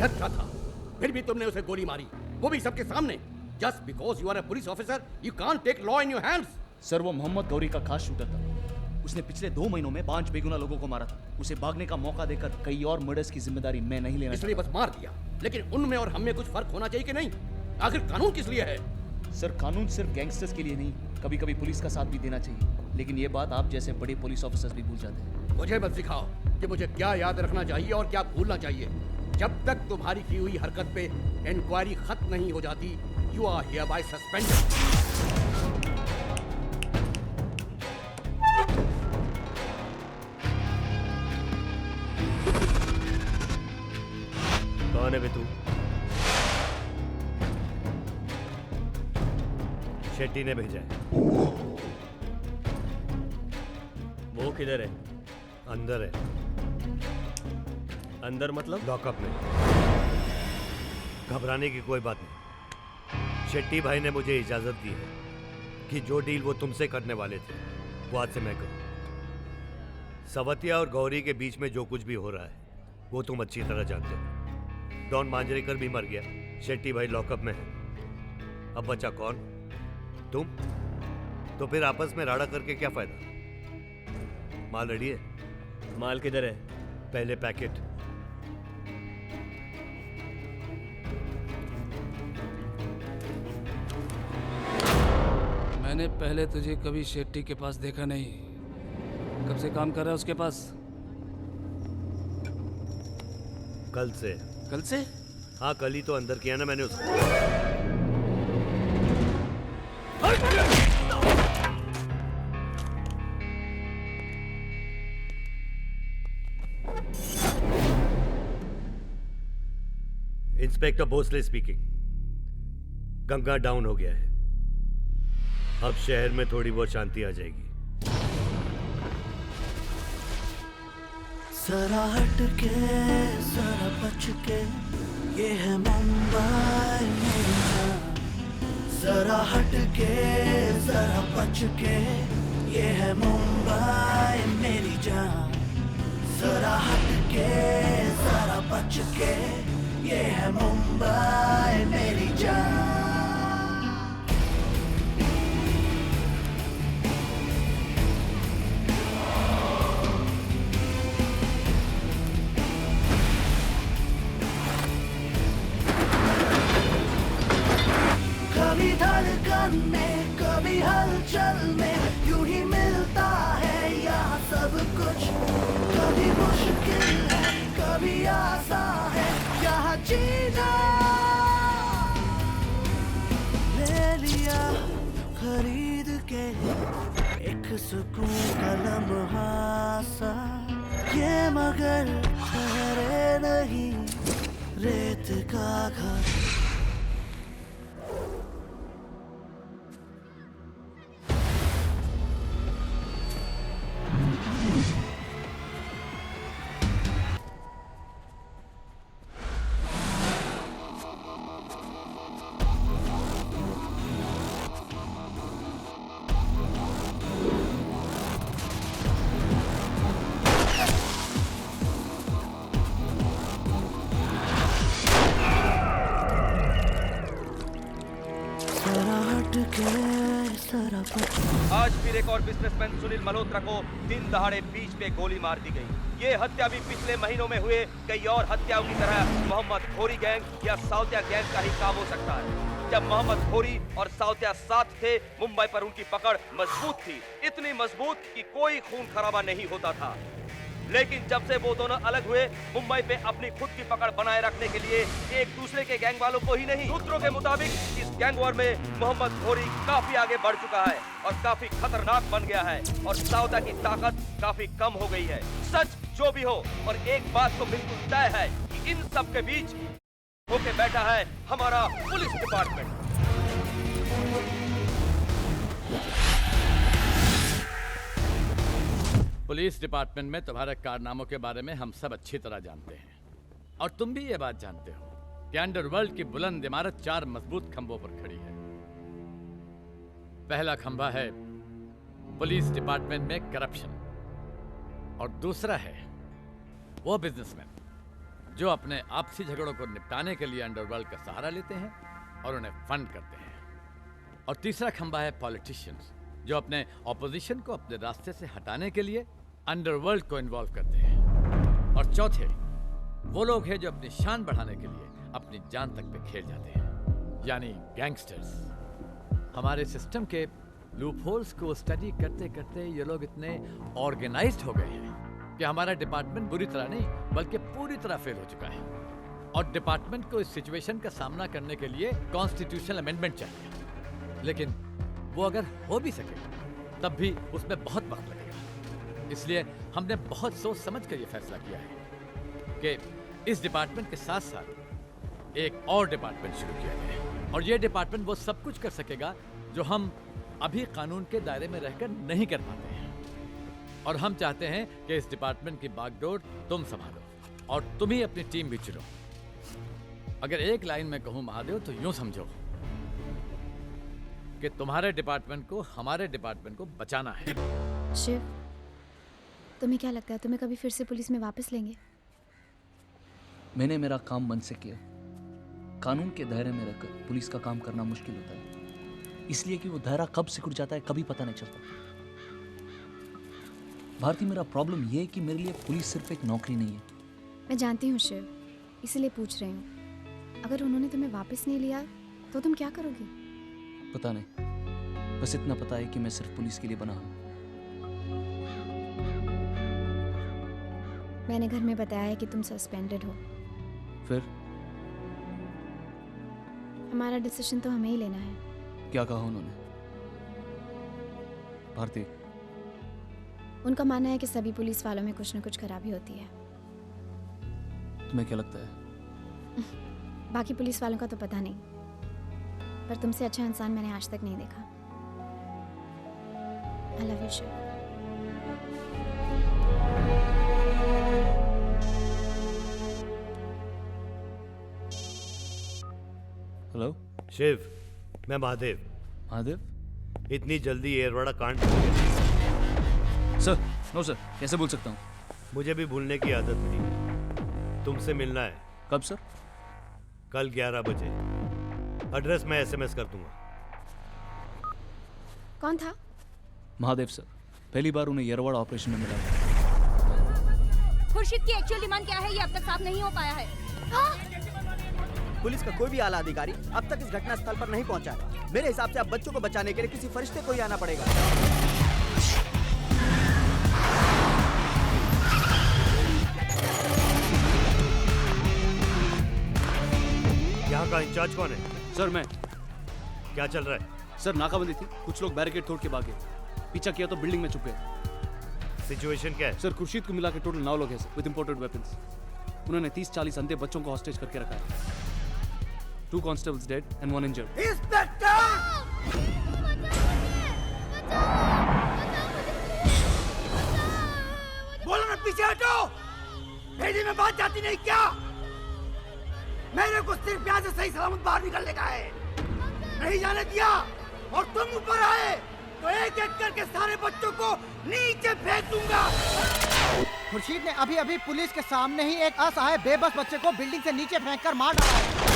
बेहद का था, फिर भी तुमने उसे गोली मारी, वो भी सबके सामने। Just because you are a police officer you can't take law in your hands. Sir, वो मोहम्मद गौरी का खास शूटर था। उसने पिछले 2 महीनों में 5 बेगुनाह लोगों को मारा था। उसे भागने का मौका देकर कई और मर्डर्स की जिम्मेदारी मैं नहीं लेना इसलिए बस मार दिया। लेकिन उनमें और हम में कुछ फर्क होना चाहिए कि नहीं? आखिर कानून किस लिए है? सर, कानून सिर्फ गैंगस्टर्स के लिए नहीं, कभी कभी पुलिस का साथ भी देना चाहिए। लेकिन ये बात आप जैसे बड़े पुलिस ऑफिसर्स भी भूल जाते हैं। मुझे मत सिखाओ कि मुझे क्या याद रखना चाहिए और क्या भूलना चाहिए। जब तक तुम्हारी की हुई हरकत पे इंक्वायरी खत्म नहीं हो जाती, यू आर हियरबाय सस्पेंडेड। कौन है बे तू? शेट्टी ने भेजा है। वो किधर है? अंदर है। अंदर मतलब? लॉकअप में। घबराने की कोई बात नहीं। शेट्टी भाई ने मुझे इजाजत दी है कि जो डील वो तुमसे करने वाले थे वो आज से मैं करूं। सवतिया और गौरी के बीच में जो कुछ भी हो रहा है वो तुम अच्छी तरह जानते हो। डॉन मांजरेकर भी मर गया, शेट्टी भाई लॉकअप में है। अब बचा कौन? तुम। तो फिर आपस में राड़ा करके क्या फायदा? माल रेडी है? माल किधर है? पहले पैकेट। मैंने पहले तुझे कभी शेट्टी के पास देखा नहीं। कब से काम कर रहा है उसके पास? कल से। कल से? हाँ, कल ही तो अंदर किया ना मैंने उसको। Inspector Bhosle speaking. Ganga down हो गया है। अब शहर में थोड़ी बहुत शांति आ जाएगी। जरा हट के, जरा बच के, ये है मुंबई मेरी जान। जरा हट के, जरा बच के, ये है मुंबई मेरी जान। जरा हट के, जरा बच के, ये है मुंबई मेरी जान। कभी धड़कन में, कभी हलचल में, यूं ही मिलता है यहाँ सब कुछ। कभी मुश्किल है, कभी आसान है यहाँ जीना। ले लिया खरीद के एक सुकून का लम्हा सा, ये मगर ठहरे नहीं रेत का घर। आज फिर एक और बिजनेसमैन सुनील मल्होत्रा को दिन दहाड़े बीच पे गोली मार दी गई। ये हत्या भी पिछले महीनों में हुए कई और हत्याओं की तरह मोहम्मद खोरी गैंग या साउथिया गैंग का ही काम हो सकता है। जब मोहम्मद खोरी और साउथिया साथ थे, मुंबई पर उनकी पकड़ मजबूत थी, इतनी मजबूत कि कोई खून खराबा नहीं होता था। लेकिन जब से वो दोनों अलग हुए, मुंबई पे अपनी खुद की पकड़ बनाए रखने के लिए एक दूसरे के गैंग वालों को ही नहीं, सूत्रों के मुताबिक इस गैंग वॉर में मोहम्मद खोरी काफी आगे बढ़ चुका है और काफी खतरनाक बन गया है और साउदा की ताकत काफी कम हो गई है। सच जो भी हो, और एक बात तो बिल्कुल तय है कि इन सब के बीच होके बैठा है हमारा पुलिस डिपार्टमेंट। पुलिस डिपार्टमेंट में तुम्हारे कारनामों के बारे में हम सब अच्छी तरह जानते हैं, और तुम भी ये बात जानते हो कि अंडरवर्ल्ड की बुलंद इमारत 4 मजबूत खंभों पर खड़ी है। पहला खंभा है पुलिस डिपार्टमेंट में करप्शन, और दूसरा है वो बिजनेसमैन जो अपने आपसी झगड़ों को निपटाने के लिए अंडरवर्ल्ड का सहारा लेते हैं और उन्हें फंड करते हैं। और तीसरा खंबा है पॉलिटिशियंस, जो अपने ऑपोजिशन को अपने रास्ते से हटाने के लिए अंडरवर्ल्ड को इन्वॉल्व करते हैं। और चौथे वो लोग हैं जो अपनी शान बढ़ाने के लिए अपनी जान तक पे खेल जाते हैं, यानी गैंगस्टर्स। हमारे सिस्टम के लूपहोल्स को स्टडी करते करते ये लोग इतने ऑर्गेनाइज्ड हो गए हैं कि हमारा डिपार्टमेंट बुरी तरह नहीं बल्कि पूरी तरह फेल हो चुका है। और डिपार्टमेंट को इस सिचुएशन का सामना करने के लिए कॉन्स्टिट्यूशनल अमेंडमेंट चाहिए, लेकिन वो अगर हो भी सके तब भी उसमें बहुत वक्त लगेगा। इसलिए हमने बहुत सोच समझ कर ये फैसला किया है कि इस डिपार्टमेंट के साथ साथ एक और डिपार्टमेंट शुरू किया जाए। और ये डिपार्टमेंट वो सब कुछ कर सकेगा जो हम अभी कानून के दायरे में रहकर नहीं कर पाते हैं। और हम चाहते हैं कि इस डिपार्टमेंट की बागडोर तुम संभालो और तुम ही अपनी टीम भी चुनो। अगर एक लाइन में कहूं महादेव तो यूं समझो कि तुम्हारे डिपार्टमेंट को हमारे डिपार्टमेंट को बचाना है। शिव, तुम्हें क्या लगता है तुम्हें कभी फिर से पुलिस में वापस लेंगे? मैंने मेरा काम मन से किया। कानून के दायरे में रहकर पुलिस का काम करना मुश्किल होता है, इसलिए कि वो दायरा कब सिकुड़ जाता है कभी पता नहीं चलता। भारती, मेरा प्रॉब्लम ये है कि मेरे लिए पुलिस सिर्फ एक नौकरी नहीं है। मैं जानती हूँ शिव, इसीलिए पूछ रही हूँ। अगर उन्होंने तुम्हें वापस नहीं लिया तो तुम क्या करोगे? पता नहीं, बस इतना पता है कि मैं सिर्फ पुलिस के लिए बना हूँ। मैंने घर में बताया है कि तुम सस्पेंडेड हो। फिर हमारा डिसीजन तो हमें ही लेना है। क्या कहा उन्होंने? भारती, उनका मानना है कि सभी पुलिस वालों में कुछ न कुछ खराबी होती है। तुम्हें क्या लगता है? बाकी पुलिस वालों का तो पता नहीं, पर तुमसे अच्छा इंसान मैंने आज तक नहीं देखा। I love you Shiv. Hello Shiv, मैं महादेव। महादेव? इतनी जल्दी एयरवाड़ा कांड? सर, नो सर, कैसे बोल सकता हूँ? मुझे भी भूलने की आदत थी। तुमसे मिलना है। कब सर? कल 11 बजे। एड्रेस मैं एसएमएस कर दूंगा। कौन था? महादेव सर। पहली बार उन्हें येरवाड़ा ऑपरेशन में मिला। खुर्शीद की एक्चुअल डिमांड क्या है ये अब तक साफ नहीं हो पाया है। पुलिस का कोई भी आला अधिकारी अब तक इस घटना स्थल पर नहीं पहुंचा है। मेरे हिसाब से अब बच्चों को बचाने के लिए किसी फरिश्ते को ही आना पड़ेगा। यहाँ का इंचार्ज कौन है? सर मैं। क्या चल रहा है? सर नाकाबंदी थी, कुछ लोग बैरिकेड तोड़ के भागे, पीछा किया तो बिल्डिंग में छुप गए। सिचुएशन क्या है? सर खुर्शीद को मिला के टोटल 9 लोग हैं विद इंपोर्टेड वेपन्स। उन्होंने 30-40 अंधे बच्चों को हॉस्टेज करके रखा है। 2 constables dead and 1 injured. बोलो ना, पीछे हटो। भेजी में बात जाती नहीं क्या? मेरे को सिर्फ यहाँ से सही सलामत बाहर निकलने का है। नहीं जाने दिया और तुम ऊपर आए तो एक एक करके सारे बच्चों को नीचे फेंक दूंगा। खुर्शीद ने अभी अभी पुलिस के सामने ही एक असहाय बेबस बच्चे को बिल्डिंग से नीचे फेंककर मार डाला है।